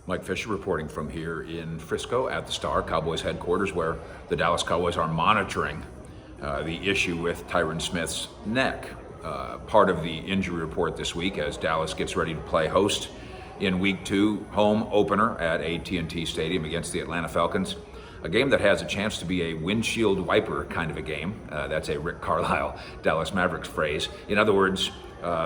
Mike Fisher reporting from here in Frisco at the Star, Cowboys headquarters, where the Dallas Cowboys are monitoring the issue with Tyron Smith's neck. Part of the injury report this week as Dallas gets ready to play host in Week 2 home opener at AT&T Stadium against the Atlanta Falcons. A game that has a chance to be a windshield wiper kind of a game. That's a Rick Carlisle Dallas Mavericks phrase. In other words,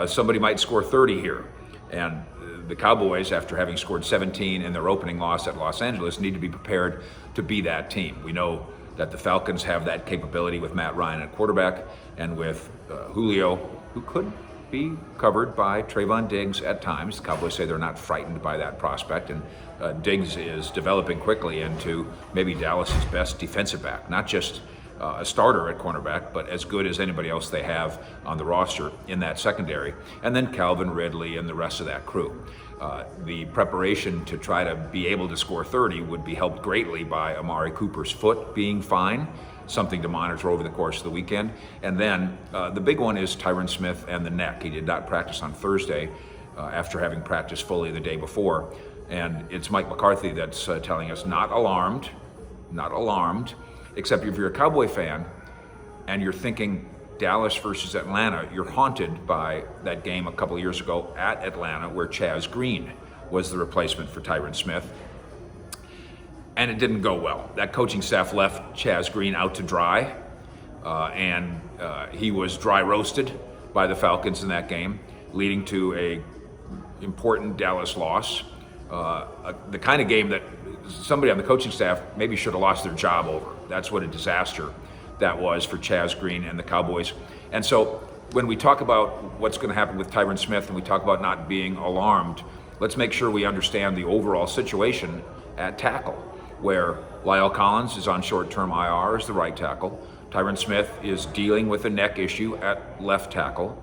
somebody might score 30 here. And the Cowboys, after having scored 17 in their opening loss at Los Angeles, need to be prepared to be that team. We know that the Falcons have that capability with Matt Ryan at quarterback and with Julio, who could be covered by Trayvon Diggs at times. The Cowboys say they're not frightened by that prospect, and Diggs is developing quickly into maybe Dallas's best defensive back, not just a starter at cornerback, but as good as anybody else they have on the roster in that secondary. And then Calvin Ridley and the rest of that crew. The preparation to try to be able to score 30 would be helped greatly by Amari Cooper's foot being fine, something to monitor over the course of the weekend. And then the big one is Tyron Smith and the neck. He did not practice on Thursday after having practiced fully the day before. And it's Mike McCarthy that's telling us not alarmed, except if you're a Cowboy fan and you're thinking Dallas versus Atlanta, you're haunted by that game a couple of years ago at Atlanta where Chaz Green was the replacement for Tyron Smith. And it didn't go well. That coaching staff left Chaz Green out to dry, and he was dry roasted by the Falcons in that game, leading to a important Dallas loss. The kind of game that somebody on the coaching staff maybe should have lost their job over. That's what a disaster that was for Chaz Green and the Cowboys. And so when we talk about what's going to happen with Tyron Smith and we talk about not being alarmed, let's make sure we understand the overall situation at tackle, where Lyle Collins is on short-term IR as the right tackle. Tyron Smith is dealing with a neck issue at left tackle.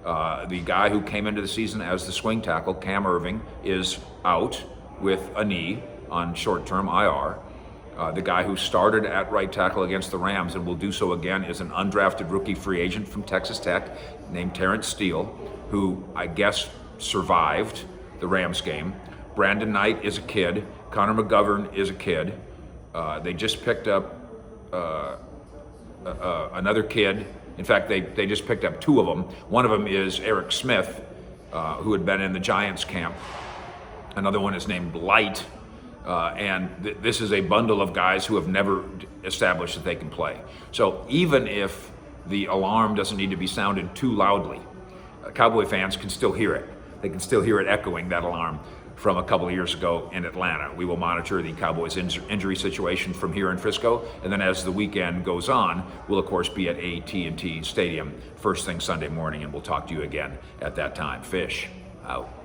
The guy who came into the season as the swing tackle, Cam Irving, is out with a knee on short-term IR. The guy who started at right tackle against the Rams and will do so again is an undrafted rookie free agent from Texas Tech named Terrence Steele, who I guess survived the Rams game. Brandon Knight is a kid. Connor McGovern is a kid. They just picked up another kid. In fact, they just picked up two of them. One of them is Eric Smith, who had been in the Giants camp. Another one is named Light. This is a bundle of guys who have never established that they can play. So even if the alarm doesn't need to be sounded too loudly, Cowboy fans can still hear it. They can still hear it echoing, that alarm from a couple of years ago in Atlanta. We will monitor the Cowboys injury situation from here in Frisco, and then as the weekend goes on, we'll of course be at AT&T Stadium first thing Sunday morning, and we'll talk to you again at that time. Fish out.